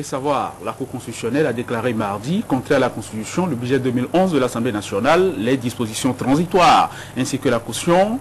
savoir, la Cour constitutionnelle a déclaré mardi, contraire à la Constitution, le budget 2011 de l'Assemblée nationale, les dispositions transitoires, ainsi que la caution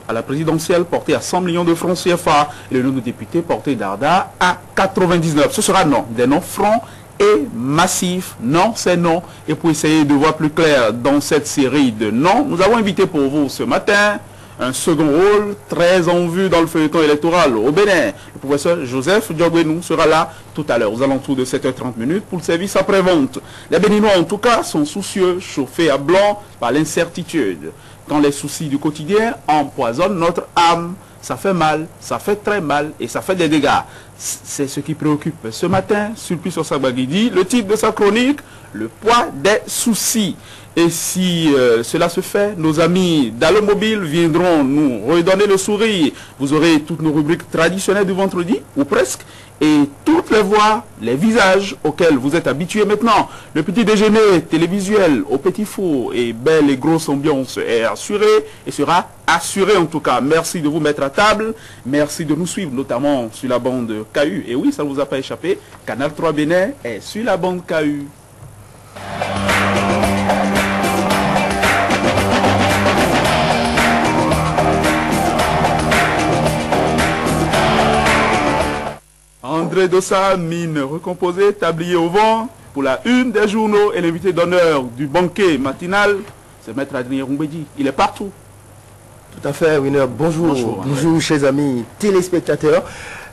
à la présidentielle portée à 100 millions de francs CFA et le nombre de députés porté d'Arda à 99. Ce sera non, des noms francs et massifs. Non, c'est non. Et pour essayer de voir plus clair dans cette série de non, nous avons invité pour vous ce matin un second rôle très en vue dans le feuilleton électoral au Bénin. Le professeur Joseph Diogbenou sera là tout à l'heure, aux alentours de 7h30 pour le service après-vente. Les Béninois, en tout cas, sont soucieux, chauffés à blanc par l'incertitude. Quand les soucis du quotidien empoisonnent notre âme, ça fait mal, ça fait très mal et ça fait des dégâts. C'est ce qui préoccupe ce matin Sulpice Osagbagidi, le titre de sa chronique, le poids des soucis. Et si cela se fait, nos amis d'Allomobile viendront nous redonner le sourire. Vous aurez toutes nos rubriques traditionnelles du vendredi, ou presque, et toutes les voix, les visages auxquels vous êtes habitués maintenant. Le petit déjeuner télévisuel au petit four et belle et grosse ambiance est assuré et sera assuré en tout cas. Merci de vous mettre à table, merci de nous suivre notamment sur la bande KU. Et oui, ça ne vous a pas échappé, Canal 3 Bénin est sur la bande KU. André Dossa, mine recomposée, tablier au vent, pour la une des journaux et l'invité d'honneur du banquet matinal, c'est Maître Adrien Rumbedi. Il est partout. Tout à fait, Winner. Bonjour. Bonjour, chers amis téléspectateurs.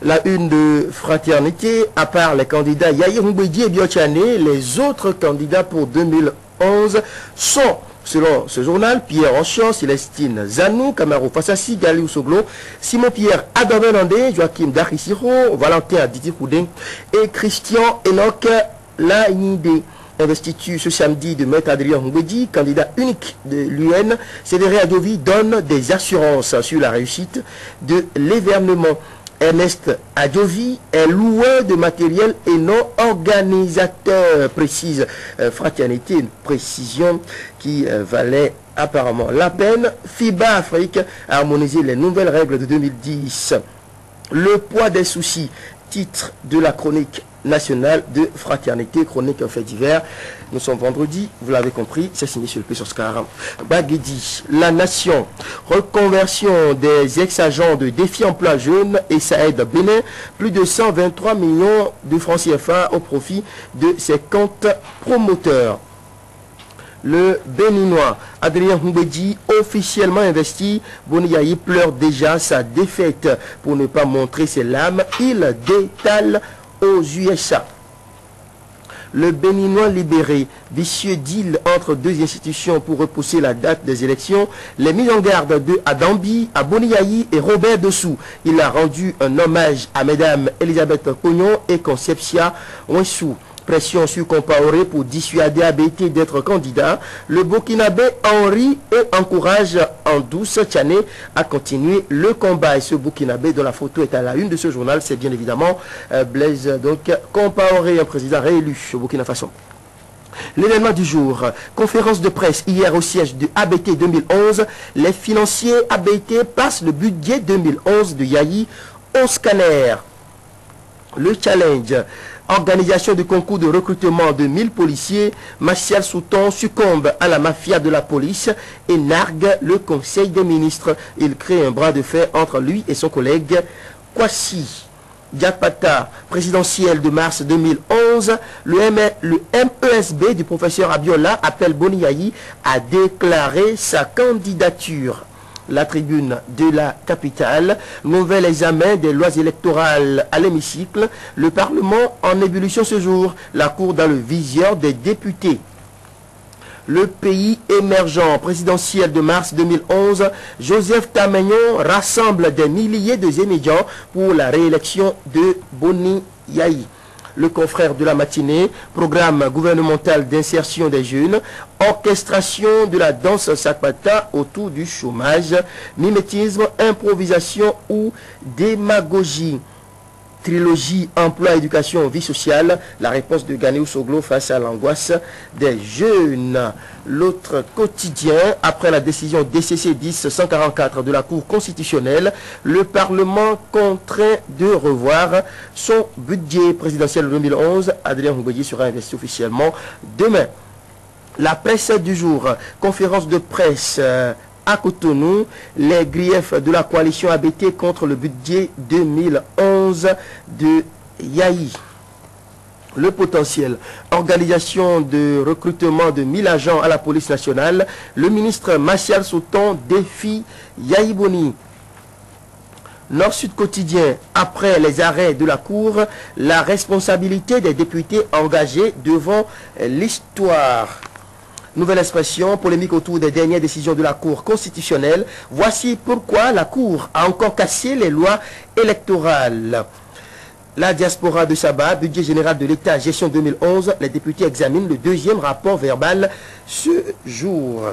La une de Fraternité, à part les candidats Yahi Rumbedi et Biochane, les autres candidats pour 2011 sont, selon ce journal, Pierre Anchian, Célestine Zanou, Camaro Fassassi, Galiou Soglo, Simon-Pierre Adorbenandé, Joachim Darisiro, Valentin Aditi Koudin et Christian Enoch Laïnide. Investiture ce samedi de Maître Adrien Rumbedi, candidat unique de l'UN, Cédric Adovi donne des assurances sur la réussite de l'événement. Ernest Adjovi est loueur de matériel et non organisateur, précise Fraternité, une précision qui valait apparemment la peine. FIBA Afrique a harmonisé les nouvelles règles de 2010. Le poids des soucis, titre de la chronique nationale de Fraternité, chronique en fait divers. Nous sommes vendredi, vous l'avez compris, c'est signé sur le P. Oscar Baguedi. La Nation, reconversion des ex-agents de Défi Emploi Jeune et Saïd Bénin, plus de 123 millions de francs CFA au profit de ses comptes promoteurs. Le Béninois Adrien Rumbedi, officiellement investi, Boniaï pleure déjà sa défaite. Pour ne pas montrer ses larmes, il détale aux USA. Le Béninois libéré, vicieux deal entre deux institutions pour repousser la date des élections, les mises en garde de Adambi, Aboniaï et Robert Dessous. Il a rendu un hommage à mesdames Elisabeth Cognon et Concepcia Ouessou. Pression sur Compaoré pour dissuader ABT d'être candidat. Le Burkinabé Henri et encourage en douce Tchané à continuer le combat. Et ce Burkinabé dont la photo est à la une de ce journal, c'est bien évidemment Blaise donc Compaoré, un président réélu au Burkina Faso. L'événement du jour, conférence de presse hier au siège de ABT 2011. Les financiers ABT passent le budget 2011 de Yahi au scanner. Le challenge. Organisation du concours de recrutement de 1000 policiers, Martial Souton succombe à la mafia de la police et nargue le Conseil des ministres. Il crée un bras de fer entre lui et son collègue Kwasi Diakpata, présidentielle de mars 2011. Le MESB du professeur Abiola appelle Boniaï à déclarer sa candidature. La tribune de la capitale, nouvel examen des lois électorales à l'hémicycle, le Parlement en ébullition ce jour, la Cour dans le viseur des députés. Le pays émergent, présidentiel de mars 2011, Joseph Tamagnon rassemble des milliers de étudiants pour la réélection de Boniaï. Le confrère de la matinée, programme gouvernemental d'insertion des jeunes, orchestration de la danse Sakpata autour du chômage, mimétisme, improvisation ou démagogie. Trilogie emploi, éducation, vie sociale. La réponse de Ganéou Soglo face à l'angoisse des jeunes. L'autre quotidien, après la décision DCC 10-144 de la Cour constitutionnelle, le Parlement contraint de revoir son budget présidentiel 2011. Adrien Ngwedi sera investi officiellement demain. La presse du jour, conférence de presse à Cotonou, les griefs de la coalition ABT contre le budget 2011 de Yayi. Le potentiel, organisation de recrutement de 1000 agents à la police nationale, le ministre Martial Sauton défie Yayi Boni. Nord-Sud quotidien, après les arrêts de la Cour, la responsabilité des députés engagés devant l'histoire. Nouvelle expression, polémique autour des dernières décisions de la Cour constitutionnelle. Voici pourquoi la Cour a encore cassé les lois électorales. La diaspora de Sabah, budget général de l'État, gestion 2011. Les députés examinent le deuxième rapport verbal ce jour.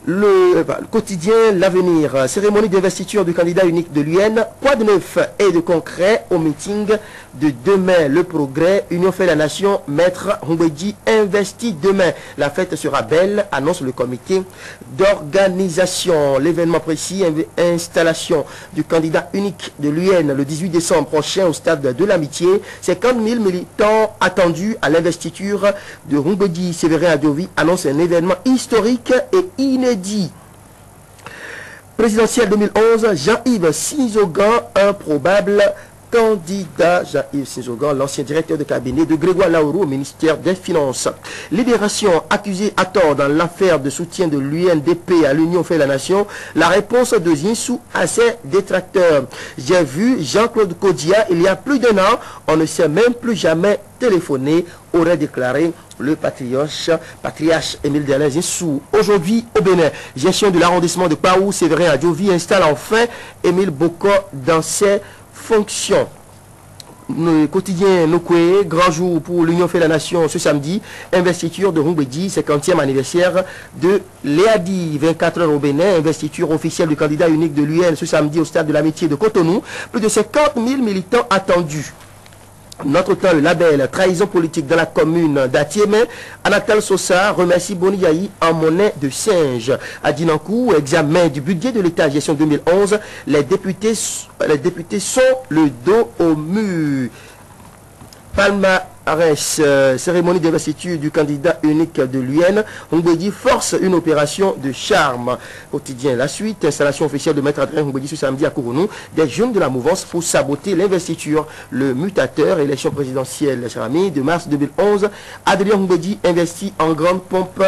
Le quotidien L'Avenir, cérémonie d'investiture du candidat unique de l'UN, quoi de neuf et de concret au meeting de demain. Le Progrès, Union fait la nation, Maître Ngwedi investi demain. La fête sera belle, annonce le comité d'organisation. L'événement précis, installation du candidat unique de l'UN le 18 décembre prochain au stade de l'Amitié. 50 000 militants attendus à l'investiture de Ngwedi. Séverin Adjovi annonce un événement historique et inédit. Présidentielle 2011, Jean-Yves Sinzogan, un probable candidat. Jean-Yves Sinzogan, l'ancien directeur de cabinet de Grégoire Laourou au ministère des Finances. Libération, accusé à tort dans l'affaire de soutien de l'UNDP à l'Union fait la nation. La réponse de Zinsou à ses détracteurs. J'ai vu Jean-Claude Kodia il y a plus d'1 an. On ne s'est même plus jamais téléphoné, aurait déclaré le patriarche Émile Delin Zinsou. Aujourd'hui au Bénin, gestion de l'arrondissement de Paou, Séverin Adjovi installe enfin Émile Boko dans ses fonctions. Le quotidien Nokwe, grand jour pour l'Union fait la nation ce samedi, investiture de Ngwedi, 50e anniversaire de Léadi, 24 heures au Bénin, investiture officielle du candidat unique de l'UN ce samedi au stade de l'Amitié de Cotonou, plus de 50 000 militants attendus. Notre temps, le label trahison politique dans la commune d'Atiémé. Anatal Sosa remercie Boni Yayi en monnaie de singe. À Dinankou, examen du budget de l'État gestion 2011. Les députés sont le dos au mur. Palmarès, cérémonie d'investiture du candidat unique de l'UN. Ngwedi force une opération de charme. Quotidien, la suite, installation officielle de Maître Adrien Ngwedi ce samedi à Kourounou. Des jeunes de la mouvance pour saboter l'investiture. Le mutateur, élection présidentielle, cher ami, de mars 2011. Adrien Ngwedi investi en grande pompe.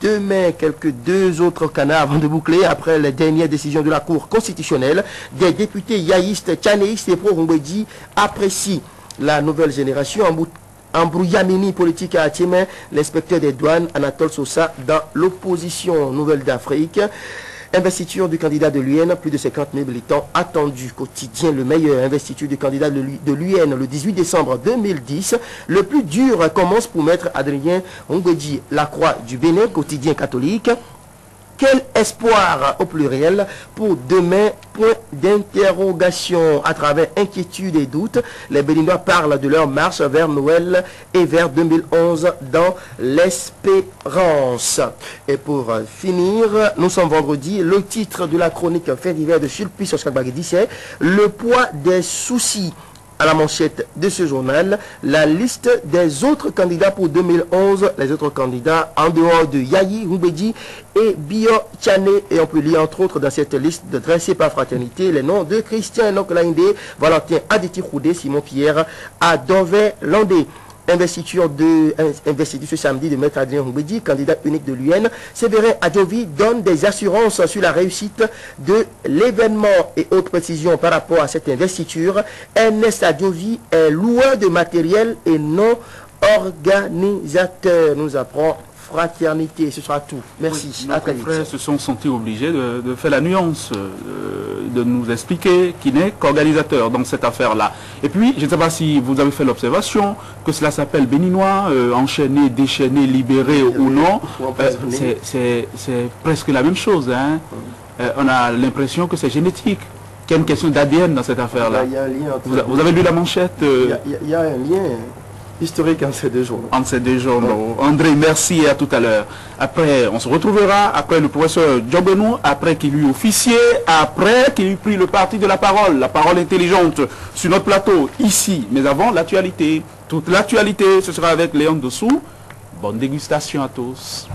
Demain, quelques 2 autres canards avant de boucler après les dernières décisions de la Cour constitutionnelle. Des députés yaïstes, tchanéistes et pro-Ngwedi apprécient la nouvelle génération. Embrouillamini politique à Atiémé, l'inspecteur des douanes Anatole Sosa dans l'opposition. Nouvelle d'Afrique, investiture du candidat de l'UN, plus de 50 000 militants attendus. Quotidien Le Meilleur, investiture du candidat de l'UN le 18 décembre 2010. Le plus dur commence pour Maître Adrien Ngwedi. La Croix du Bénin, quotidien catholique. Quel espoir au pluriel pour demain, point d'interrogation. À travers inquiétude et doute, les Béninois parlent de leur marche vers Noël et vers 2011 dans l'espérance. Et pour finir, nous sommes vendredi, le titre de la chronique fait divers de Chulpi sur Skakbagedi, c'est le poids des soucis. À la manchette de ce journal, la liste des autres candidats pour 2011, les autres candidats en dehors de Yayi Ngwedi et Bio Tchané, et on peut lire entre autres dans cette liste dressée par fraternité les noms de Christian Enoch Laindé, Valentin Aditi Roudé, Simon Pierre, Adové Landé. Investiture ce samedi de Maître Adrien Ngwedi, candidat unique de l'UN. Séverin Adjovi donne des assurances sur la réussite de l'événement et autres précisions par rapport à cette investiture. Ernest Adjovi est loueur de matériel et non organisateur. Nous apprend fraternité, ce sera tout. Merci. Oui, nos frères se sont sentis obligés de faire la nuance, de nous expliquer qui n'est qu'organisateur dans cette affaire-là. Et puis, je ne sais pas si vous avez fait l'observation que cela s'appelle béninois, enchaîné, déchaîné, libéré ou non. C'est presque la même chose. Hein. On a l'impression que c'est génétique. qu'il y a une question d'ADN dans cette affaire-là. Il y a un lien entre... Vous avez lu la manchette Il y a un lien historique entre ces deux journaux. Entre ces deux journaux. André, merci et à tout à l'heure. Après, on se retrouvera après le professeur Djobenou, après qu'il eut officié, après qu'il eut pris le parti de la parole intelligente sur notre plateau, ici. Mais avant, l'actualité. Toute l'actualité, ce sera avec Léon Dessous. Bonne dégustation à tous.